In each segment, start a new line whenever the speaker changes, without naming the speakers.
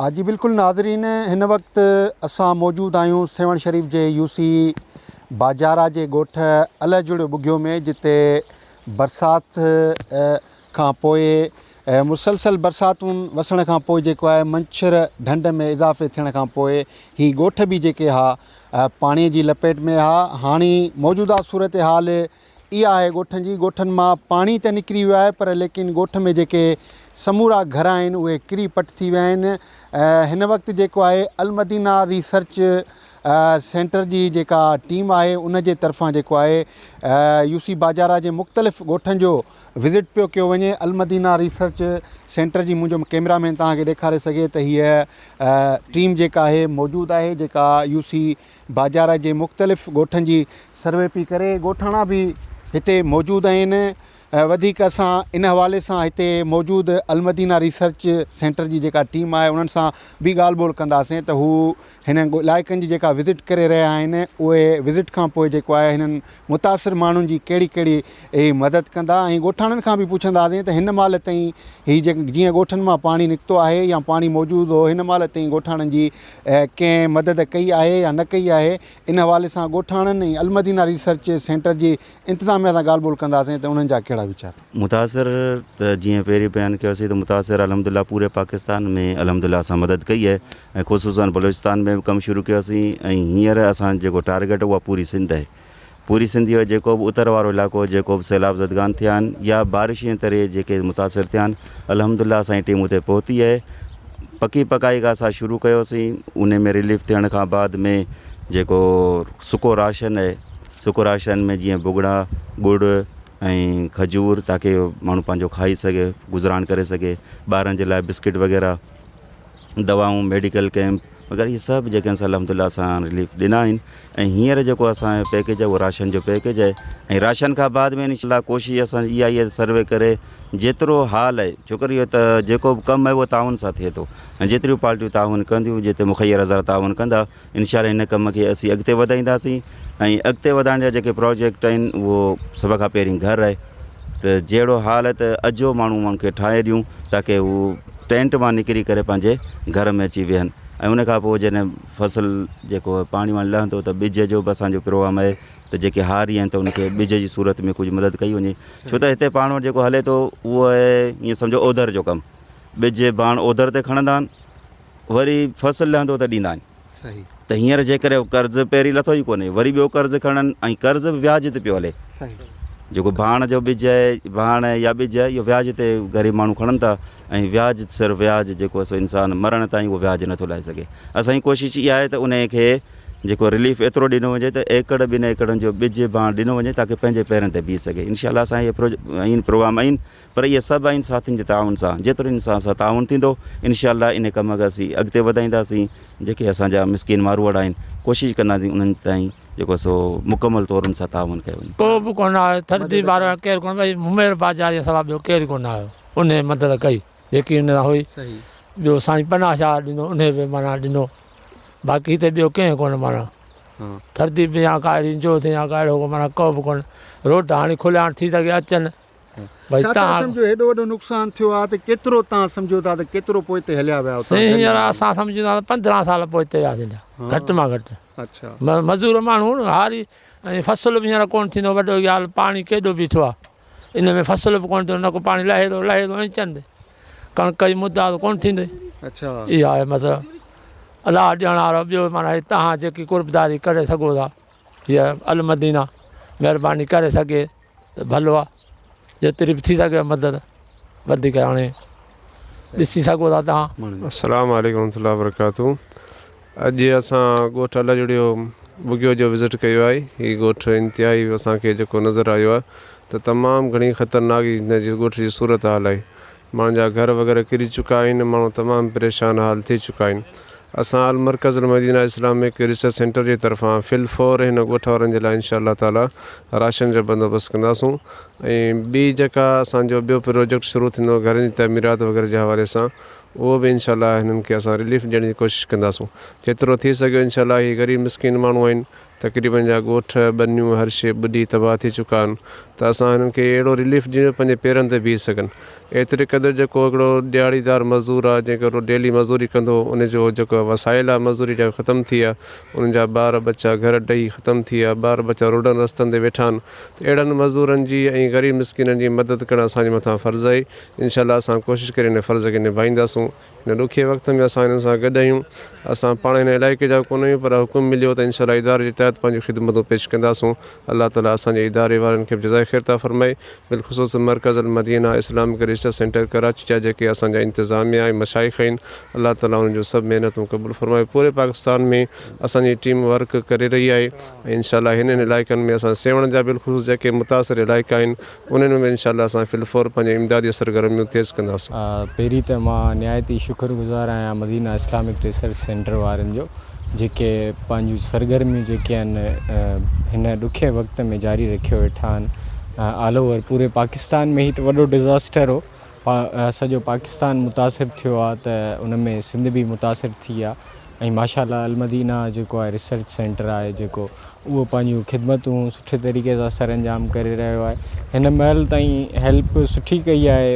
हाँ जी बिल्कुल नाज़रीन, हिन वक्त असां मौजूद आहियूं सेवण शरीफ जे यूसी बाजारा जे ॻोठ अलजुड़ बुघियो में, जिते बरसात खां पोइ मुसलसल बरसातूं वसण खां पोइ जेको आहे मंछर ढंढ में इज़ाफ़े थियण खां पोइ ही ॻोठ बि जेके हा पाणीअ जी लपेट में हा। हाणे मौजूदा सूरत हाल इहा आहे ॻोठनि जी। ॻोठनि मां पाणी त निकिरी वियो आहे, पर लेकिन ॻोठ में जेके समूरा घर आहिनि उहे किरी पट थी विया आहिनि। हिन वक़्तु जेको आहे अलमदीना रिसर्च सेंटर जी जेका टीम आहे उन जे तरफ़ां जेको आहे यूसी बाजारा जे मुख़्तलिफ़ ॻोठनि जो विज़िट पियो कयो वञे। अलमदीना रिसर्च सेंटर जी मुंहिंजो कैमरामैन तव्हांखे ॾेखारे सघे त हीअ टीम जेका आहे मौजूदु आहे, जेका यूसी बाजारा जे मुख़्तलिफ़ ॻोठनि जी सर्वे पई करे। ॻोठाणा बि हिते मौजूदु आहिनि। वधीक असां इन हवाले सां हिते मौजूदु अलमदीना रिसर्च सेंटर जी जेका टीम आहे उन्हनि सां बि ॻाल्हि ॿोल कंदासीं त हू हिन इलाइक़नि जी जेका विज़िट करे रहिया आहिनि उहे विज़िट खां पोइ जेको आहे हिननि मुतासिर माण्हुनि जी कहिड़ी कहिड़ी मदद कंदा, ऐं ॻोठाणनि खां बि पुछंदासीं त हिन महिल ताईं हीअ जीअं ॻोठनि मां पाणी निकितो आहे या पाणी मौजूदु हो, हिन महिल ताईं ॻोठाणनि जी कंहिं मदद कई आहे या न कई आहे। इन हवाले सां ॻोठाणनि ऐं अलमदीना रिसर्च सेंटर जी इंतिज़ामिया सां ॻाल्हि ॿोल कंदासीं त उन्हनि जा वीचार।
मुतासिर त जीअं पहिरीं बयान कयोसीं त मुतासिर अलहमदिल्ला पूरे पाकिस्तान में अलहमदिल्ला असां मदद कई आहे, ऐं ख़ुसूसन बलूचिस्तान में बि कमु शुरू कयोसीं। ऐं हींअर असां जेको टारगेट उहा पूरी सिंध आहे। पूरी सिंध जो जेको बि उतर वारो इलाइक़ो, जेको बि सैलाब ज़दगान थिया आहिनि या बारिश जे तरे जेके मुतासिर थिया आहिनि, अलहमदिल्ला असांजी टीम उते पहुती आहे। पकी पकाई खां असां शुरू कयोसीं। उन में रिलीफ थियण खां बाद में जेको सुको राशन आहे, सुको राशन में जीअं भुॻड़ा, गुड़ ऐं खजूर, ताकी माण्हू पंहिंजो खाई सघे, गुज़रान करे सघे। ॿारनि जे लाइ बिस्किट वग़ैरह, दवाऊं, मेडिकल कैंप वग़ैरह, इहे सभु जेके असां अलहमदिल्ला असां रिलीफ ॾिना आहिनि। ऐं हींअर जेको असांजो पैकेज आहे उहो राशन जो पैकेज आहे। ऐं राशन खां बाद में इंशाल्लाह कोशिशि असां इहा ई सर्वे करे जेतिरो हाल आहे, छोकरि इहो त जेको बि कमु आहे उहो ताउन सां थिए थो, ऐं जेतिरियूं पार्टियूं ताउन कंदियूं, जिते मुखैर हज़ार ताउन कंदा, इंशाल्लाह हिन कम खे असीं अॻिते वधाईंदासीं। ऐं अॻिते वधाइण जा जेके प्रोजेक्ट आहिनि उहो सभ खां पहिरीं घर आहे। त जहिड़ो हाल आहे त अॼो माण्हुनि खे ठाहे ॾियूं ताकी हू टेंट मां निकिरी करे पंहिंजे घर में अची वेहनि। ऐं उन खां पोइ जॾहिं फसल जेको पाणी वाणी लहंदो त ॿिज जो बि असांजो प्रोग्राम आहे त जेके हारी आहिनि त उनखे ॿिज जी सूरत में कुझु मदद कई वञे। छो त हिते पाण वटि जेको हले थो उहो आहे ईअं सम्झो ओधर जो कमु। ॿिज बाण ओधर ते खणंदा आहिनि, वरी फसल लहंदो त ॾींदा आहिनि। त हींअर जेकॾहिं कर्ज़ु पहिरीं लथो ई कोन्हे, वरी ॿियो कर्ज़ु खणनि, ऐं कर्ज़ु बि व्याज ते पियो हले। जेको भाण जो ॿिज आहे, भाण या ॿिज आहे, इहो व्याज ते ग़रीब माण्हू खणनि था, ऐं व्याज सिर्फ़ु व्याज जेको आहे इंसानु मरण ताईं उहो व्याज नथो लाहे सघे। असांजी कोशिशि इहा आहे त उन खे जेको रिलीफ एतिरो ॾिनो वञे त एकड़ ॿिनि एकड़नि जो ॿिज भाण ॾिनो वञे ताकी पंहिंजे पेरनि ते बीह सघे। इंशाल्लाह असां इहे आहिनि प्रोग्राम आहिनि, पर इहे सभु आहिनि साथियुनि जे ताउन सां। जेतिरो इंसान सां ताउन थींदो, इंशाल्लाह इन कम खे असीं अॻिते वधाईंदासीं। जेके असांजा मिसकिन मारवाड़ आहिनि, कोशिशि कंदासीं उन्हनि ताईं जेको सो मुकमल तौर उन सां ताउन कयो वञे।
को बि कोन आयो, थरदी वारो केरु कोन, भई मुमेर बाजार जे सवाइ ॿियो केरु कोन आयो। उन मदद कई जेकी उन हुई। ॿियो साईं पनाह शाह ॾिनो, उन बि माना ॾिनो। बाक़ी हिते ॿियो कंहिं कोन माना थरदी बि या काड़ी जो थिए या काड़ो माना को बि कोन। रोड हाणे खुलिया थी सघे अचनि।
भई तव्हां सम्झो हेॾो वॾो नुक़सानु थियो आहे त केतिरो तव्हां सम्झो था त केतिरो पोइ ते हलिया विया?
हींअर असां सम्झूं था 15 साल पोइ ते वियासीं घटि मां घटि।
अच्छा,
मज़ूर माण्हू हारी, ऐं फसल बि हींअर कोन थींदो। वॾो ॻाल्हि पाणी केॾो बीठो आहे, इन में फसल बि कोन थींदो, न को पाणी लहे थो ऐं चंद कणिक जी मुदा कोन थींदी। अच्छा, इहा आहे मतिलबु अलाह ॾियण वारो। ॿियो माना तव्हां जेकी कुर्बदारी करे सघो था, हीअ अलमदीना महिरबानी करे सघे त भलो आहे। जेतिरी बि थी सघे मदद वधीक हाणे ॾिसी सघो था तव्हां।
अस्सलाम वालेकुम रहमतुल्लाहि व बरकातहू। अॼु असां ॻोठ अलजुड़ियो बुघियो जो विज़िट कयो आहे। हीउ ॻोठ इंतिहाई असांखे जेको नज़र आयो आहे त तमामु घणी ख़तरनाक हिन जी ॻोठ जी सूरत हाल आहे। माण्हुनि जा घर वग़ैरह किरी चुका आहिनि, माण्हू तमामु परेशान हाल थी चुका आहिनि। असां अल मर्कज़ मदीना इस्लामिक रिसर्च सेंटर जे तरफ़ां फिलफोर हिन ॻोठ वारनि जे लाइ इंशाअल्लाह ताला राशन जो बंदोबस्तु कंदासूं। ऐं ॿी जेका असांजो ॿियो प्रोजेक्ट शुरू थींदो घरनि जी तमीरात वग़ैरह जे हवाले सां, उहो बि इंशाअल्लाह हिननि खे असां रिलीफ ॾियण जी कोशिशि कंदासूं। जेतिरो थी सघे इंशाअल्लाह। ही ग़रीब मिसकिन माण्हू आहिनि, तक़रीबन जा ॻोठ बनियूं हर शइ ॿुॾी तबाह थी चुका आहिनि त असां हिननि खे अहिड़ो रिलीफ ॾियूं पंहिंजे पेरनि ते बीह सघनि। एतिरे क़दुरु जेको हिकिड़ो दिहाड़ीदार मज़दूर आहे जेको डेली मज़दूरी कंदो उनजो जेको वसाइल आहे मज़दूरी जा ख़तमु थी विया, उन्हनि जा ॿार बच्चा घर ॾेई ख़तमु थी विया, ॿार बच्चा रोडनि रस्तनि ते वेठा आहिनि। त अहिड़नि मज़दूरनि जी ऐं ग़रीब मिसकिननि जी मदद करणु असांजे मथां फ़र्ज़ु आहे। इंशाअल्लाह असां कोशिशि करे हिन फ़र्ज़ खे निभाईंदासूं। हिन ॾुखे वक़्त में असां हिननि सां गॾु आहियूं। असां पाण हिन इलाइक़े जा कोन आहियूं पर हुकुम मिलियो त इंशाअल्लाह इदारे जे तहत पंहिंजूं ख़िदमतूं पेश कंदासूं। अल्लाह ताला असांजे इदारे वारनि खे बि जज़ाए ख़ैर था फ़रमाए। बिलख़ुसूस मरकज़ Al Madina Islamic research centre Karachi जा जेके असांजा इंतिज़ामिया ऐं मशाइख़ आहिनि, अल्लाह ताला उन्हनि जो सभु महिनतूं क़बूल फ़रमाए। पूरे पाकिस्तान में असांजी टीम वर्क करे रही आहे ऐं इंशाअल्लाह हिननि इलाइक़नि में असां सेवण जा बिलख़ुसूस जेके मुतासिर इलाइक़ा आहिनि उन्हनि में इंशाअल्लाह असां फिलफोर पंहिंजे इमदादी सरगर्मियूं तेज़ कंदासूं।
पहिरीं त मां निहायती शुक्रगुज़ार आहियां मदीना इस्लामिक रिसर्च सेंटर वारनि जो जेके पंहिंजूं सरगर्मियूं जेके आहिनि हिन ॾुखे वक़्त में जारी रखियो वेठा आहिनि। ऑल ओवर पूरे पाकिस्तान में ही त वॾो डिज़ास्टर हो, सॼो पाकिस्तान मुतासिर थियो आहे त उन में सिंध बि मुतासिर थी आहे ऐं माशाअल्लाह अल मदीना जेको आहे रिसर्च सेंटर आहे जेको उहो पंहिंजूं ख़िदमतूं सुठे तरीक़े सां सर अंजाम करे रहियो आहे। हिन महिल ताईं हेल्प सुठी कई आहे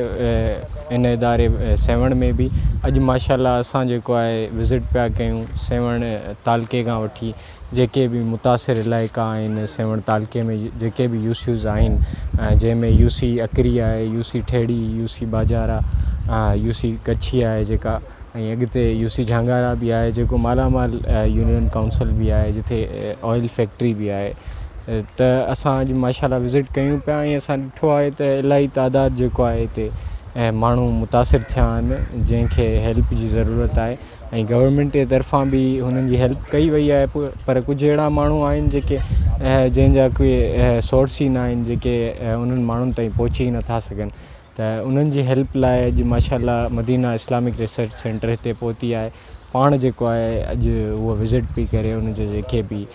इन इदारे सेवण में बि। अॼु माशाअल्लाह असां जेको आहे विज़िट पिया कयूं सेवण तालके खां वठी जेके बि मुतासिर इलाइक़ा आहिनि सेवण तालके में जेके बि यूसीज़ आहिनि जंहिंमें यूसी अकरी आहे, यूसी ठेड़ी, यूसी बाजारा, यूसी कच्छी आहे जेका, ऐं अॻिते यूसी झांगारा बि आहे जेको मालामाल यूनियन काउंसिल बि आहे जिथे ऑयल फैक्ट्री बि आहे। त असां अॼु माशाअल्लाह विज़िट कयूं पिया ऐं असां ॾिठो आहे त इलाही तादाद जेको आहे हिते माण्हू मुतासिर थिया आहिनि जंहिंखे हेल्प जी ज़रूरत आहे ऐं गवर्नमेंट जे तरफ़ां बि हुननि जी हेल्प कई वई आहे। पर कुझु अहिड़ा माण्हू आहिनि जेके जंहिंजा कोई सोर्स ई न आहिनि जेके उन्हनि माण्हुनि ताईं पहुची नथा सघनि, त उन्हनि जी हेल्प लाइ अॼु माशाअल्लाह मदीना इस्लामिक रिसर्च सेंटर हिते पहुती आहे। पाण जेको आहे अॼु उहो विज़िट पई करे, उनजो जेके बि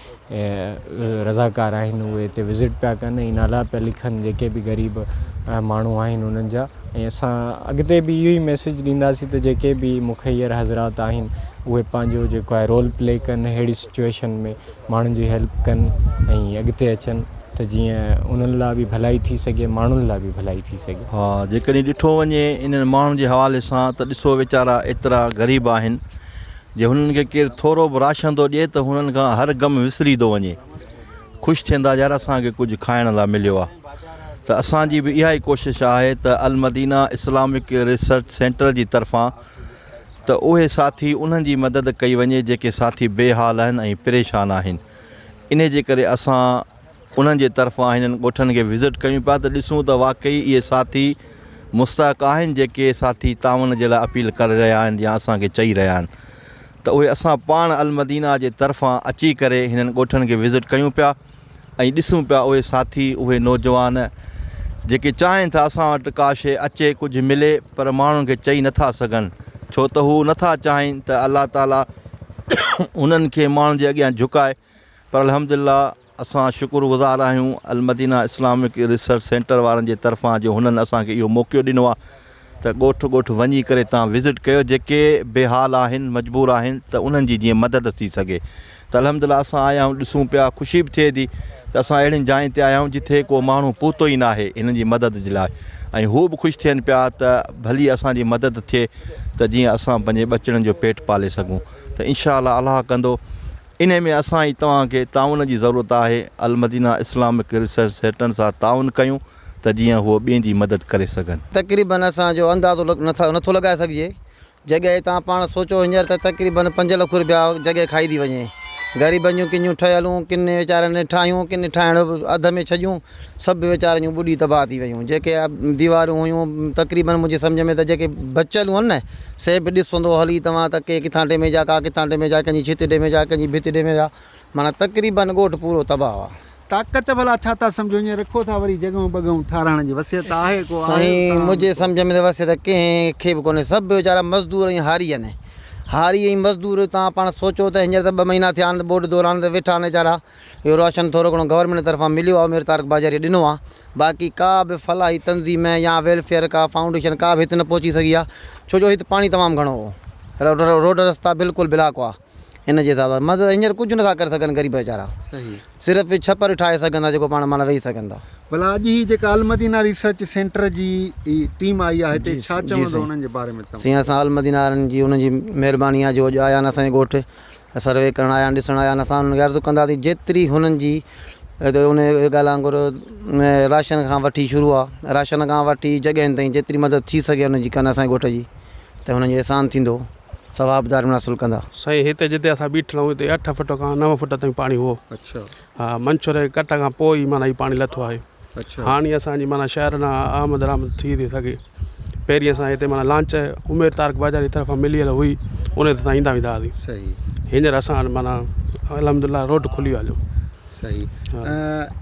रज़ाकार आहिनि उहे हिते विज़िट पिया कनि ऐं नाला पिया लिखनि जेके बि ग़रीब माण्हू आहिनि उन्हनि जा। ऐं असां अॻिते बि इहो ई मैसेज ॾींदासीं त जेके बि मुखैर हज़रात आहिनि उहे पंहिंजो जेको आहे रोल प्ले कनि अहिड़ी सिचुएशन में, माण्हुनि जी हेल्प कनि ऐं अॻिते अचनि त जीअं उन्हनि लाइ बि भलाई थी सघे, माण्हुनि लाइ बि भलाई थी सघे।
हा, जेकॾहिं ॾिठो वञे इन्हनि माण्हुनि जे हवाले सां त ॾिसो वीचारा एतिरा ग़रीब आहिनि, जे हुननि खे केरु थोरो बि राशन थो ॾिए त हुननि खां हर गम विसरी थो वञे, ख़ुशि थियंदा यार असांखे कुझु खाइण लाइ मिलियो आहे। त असांजी बि इहा ई कोशिशि आहे त अल मदीना इस्लामिक रिसर्च सेंटर जी तरफ़ां त उहे साथी उन्हनि जी मदद कई वञे जेके साथी बेहाल आहिनि ऐं परेशान आहिनि। इन जे करे असां उन्हनि जे तरफ़ां हिननि ॻोठनि खे विज़िट कयूं पिया त ॾिसूं त वाक़ई इहे साथी मुस्तहक़ आहिनि जेके साथी तावन जे लाइ अपील करे रहिया आहिनि या असांखे चई रहिया आहिनि। त उहे असां पाण अल मदीना जे तरफ़ां अची करे हिननि ॻोठनि खे विज़िट कयूं पिया ऐं ॾिसूं पिया उहे साथी उहे नौजवान जेके चाहिनि था असां वटि का शइ अचे कुझु मिले पर माण्हुनि खे चई नथा सघनि, छो त हू नथा चाहिनि त अल्लाह ताला उन्हनि खे माण्हुनि जे अॻियां झुकाए। पर अल्हम्दुलिल्लाह असां शुक्रगुज़ार आहियूं अल मदीना इस्लामिक रिसर्च सेंटर वारनि जे तरफ़ां जो हुननि असांखे इहो मौक़ो ॾिनो आहे त ॻोठु ॻोठु वञी करे तव्हां विज़िट कयो जेके बेहाल आहिनि मजबूर आहिनि त उन्हनि जी जीअं मदद थी सघे। त अल्हम्दुलिल्लाह असां आया आहियूं, ॾिसूं पिया, ख़ुशी बि थिए थी त असां अहिड़ियुनि जाइ ते आया आहियूं जिथे को माण्हू पहुतो ई न आहे हिननि जी मदद जे लाइ ऐं हू बि ख़ुशि थियनि पिया त भली असांजी मदद थिए त जीअं असां पंहिंजे ॿचड़नि जो पेट पाले सघूं। त इंशा अल्लाह अलाह कंदो इन में असां ई तव्हांखे ताउन जी ज़रूरत आहे। अल मदीना इस्लामिक रिसर्च सेंटर सां ताउन कयूं त जीअं उहो ॿियनि जी मदद करे सघनि।
तक़रीबन असांजो अंदाज़ो नथो लॻाए सघिजे। जॻह तव्हां पाण सोचो हींअर त तक़रीबन 5 लख रुपया जॻह खाई थी वञे। ग़रीबनि जूं किनियूं ठहियलूं, किने वीचारनि ने ठाहियूं, किने ठाहिण अध में छॾियूं, सभु वीचारनि जूं ॿुॾी तबाह थी वियूं। जेके दीवारूं हुयूं तक़रीबन मुंहिंजे सम्झ में त जेके बचियलूं आहिनि न से बि ॾिसंदो हली तव्हां त के किथां टे में जा, का किथां टे में जा, कंहिंजी छित टे में जा, कंहिंजी भित टे में जा, माना तक़रीबन ॻोठु पूरो तबाह आहे।
ताक़त भला छा था सम्झो, ईअं रखो था वरी जॻहियूं बॻहियूं ठाराइण जी वसियत आहे को?
साईं मुंहिंजे सम्झ में त वसियत कंहिंखे बि कोन्हे, सभु वीचारा मज़दूर ऐं हारी आहिनि। हारी ऐं मज़दूर तव्हां पाण सोचो त हींअर त 2 महीना थिया आहिनि बोर्ड दौरान त वेठा आहिनि वीचारा। इहो राशन थोरो घणो गवर्नमेंट तरफ़ां मिलियो आहे, उमेर तारक बाज़ारी ॾिनो आहे, बाक़ी का बि फलाही तंज़ीम या वेलफेयर का फाउंडेशन का बि हिते न पहुची सघी आहे, छो जो हिते पाणी तमामु घणो हो, रोड रस्ता बिल्कुलु ब्लॉक हुआ। इन जे हिसाब सां मदद हींअर कुझु नथा करे सघनि ग़रीब वीचारा
सही
सिर्फ़ु छपर ठाहे सघनि था जेको पाण माना वेही सघनि था
भला अॼु ही जेका अलमदीना रिसर्च सेंटर जी टीम आई आहे हिते
जी,
छा
जी,
चवंदो
साईं।
उन्हनि जे बारे में तव्हां?
सीअं असां अलमदीना वारनि जी उन्हनि जी महिरबानी आहे जो अॼु आया आहिनि असांजे ॻोठु सर्वे करणु आया आहिनि ॾिसणु आया आहिनि असां उन्हनि खे अर्ज़ु कंदासीं जेतिरी हुननि जी उन ॻाल्हि वांगुरु राशन खां वठी शुरू आहे राशन खां वठी जॻहियुनि ताईं जेतिरी मदद थी सघे हुनजी कनि असांजे ॻोठ जी त हुननि जो अहसान थींदो सवाबदार मुनासिल कंदा
साईं हिते जिते असां बीठल आहियूं हिते 8 फुट खां 9 फुट ताईं पाणी हो
अच्छा
हा मंछर जे कट खां पोइ ई माना ही पाणी लथो आहे
अच्छा
हाणे असांजी माना शहर ना आमद रामद थी थी सघे पहिरीं असां हिते माना लांच उमेर तारक बाज़ार जी तरफ़ां मिलियल हुई उन ते ईंदा वेंदा हुआसीं
सही
हींअर असां माना अलहमदिल्ला रोड खुली हलियो
सही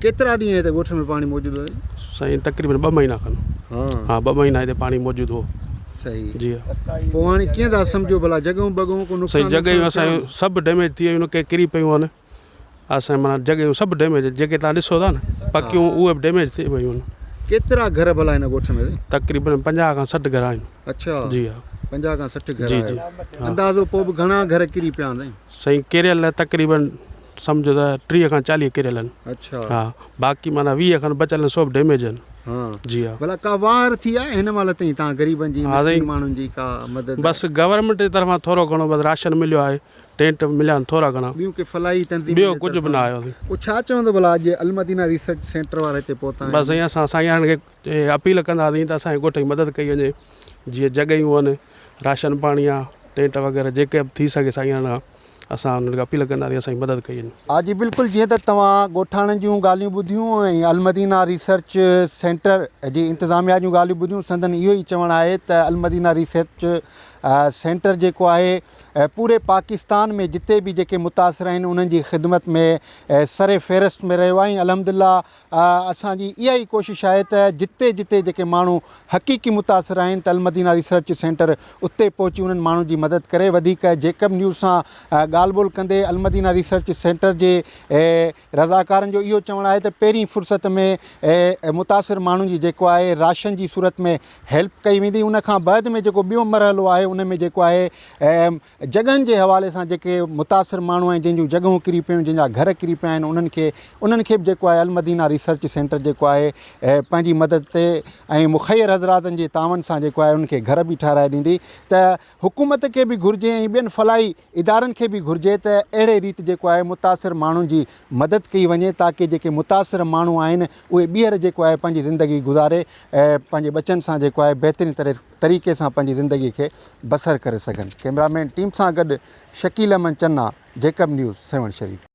केतिरा ॾींहं हिते ॻोठ में पाणी मौजूदु आहे?
साईं तक़रीबन 2 महीना खनि
हाँ
हा 2 महीना हिते पाणी मौजूदु हो
सही
जी
पोइ हाणे कीअं था सम्झो भला जॻहियूं बॻियूं को
साईं
नुक़सान
जॻहियूं असांजूं सभु डैमेज थी वियूं के किरी पियूं आहिनि असां माना जॻहियूं सभु डैमेज जेके तव्हां ॾिसो था न पकियूं उहे बि डैमेज थी वियूं आहिनि
केतिरा घर भला हिन ॻोठ में?
तक़रीबन 50 खां 60 घर आहिनि
अच्छा
जी हा
50 खां 60 घर
जी
आहे।
जी
अंदाज़ो पोइ बि घणा घर किरी पिया आहिनि?
साईं किरियल तक़रीबन सम्झो त 30 खां 40 किरियल आहिनि
अच्छा
हा बाक़ी माना 20 खनि बचियल आहिनि सभु डैमेज आहिनि
हाँ
जी हा
भला का वार थी आहे हिन महिल ताईं तव्हां ग़रीबनि जी
हा,
मिसकिन
साईं।
माण्हुनि जी का मदद?
बसि गवर्नमेंट जी तरफ़ां थोरो घणो बसि राशन मिलियो आहे टेंट मिलिया आहिनि थोरा घणा
ॿियूं के फलाई तंज़ीम
ॿियो कुझु बि न आयो
उहो छा चवंदो भला अॼु अलमदीना रिसर्च सेंटर वारा हिते पहुता आहिनि?
बसि साईं असां साईं खे अपील कंदासीं त असांजे ॻोठ जी मदद कई वञे जीअं जॻहियूं आहिनि राशन पाणी आहे टेंट वग़ैरह जेके बि थी सघे साईं खां असां उन्हनि खे अपील कंदासीं असांजी मदद कई वञे
हा जी बिल्कुलु जीअं त तव्हां ॻोठाणनि जूं ॻाल्हियूं ॿुधियूं ऐं अलमदीना रिसर्च सेंटर जी इंतिज़ामिया जूं ॻाल्हियूं ॿुधियूं संदन इहो ई चवणु आहे त अलमदीना रिसर्च सेंटर जेको आहे पूरे पाकिस्तान में जिते भी जेके मुतासिर आहिनि उन्हनि जी ख़िदमत में सरे फ़हिरिस्त में रहियो आहे। अलहमदिल्ला असांजी इहा ई कोशिशि आहे त जिते जिते जेके माण्हू हक़ीक़ी मुतासिर आहिनि त अलमदीना रिसर्च सेंटर उते पहुची उन्हनि माण्हुनि जी मदद करे। वधीक जेकब न्यूज़ सां ॻाल्हि ॿोल कंदे अलमदीना रिसर्च सेंटर जे रज़ाकारनि जो इहो चवणु आहे त पहिरीं फ़ुर्सत में मुतासिर माण्हुनि जी जेको आहे राशन जी सूरत में हेल्प कई वेंदी। उन खां बाद में जेको ॿियो मरहलो आहे उन में जेको आहे जॻहियुनि जे हवाले सां जेके मुतासिर माण्हू आहिनि जंहिंजूं जॻहियूं किरी पियूं जंहिंजा घर किरी पिया आहिनि उन्हनि खे बि जेको आहे अलमदीना रिसर्च सेंटर जेको आहे पंहिंजी मदद ते ऐं मुखैर हज़रातनि जे तावन सां जेको आहे उनखे घर बि ठाराए ॾींदी। त हुकूमत खे बि घुरिजे ऐं ॿियनि फलाई इदारनि खे बि घुरिजे त अहिड़े रीति जेको आहे मुतासिर माण्हुनि जी मदद कई वञे ताकी जेके मुतासिर माण्हू आहिनि उहे ॿीहर जेको आहे पंहिंजी ज़िंदगी गुज़ारे पंहिंजे बचनि सां जेको आहे बहितरीन तरीक़े सां पंहिंजी ज़िंदगी खे बसर करे सघनि। कैमरामैन टीम सां गॾु शकील अहमद चन्ना, जेकब न्यूज़, सेवण शरीफ़।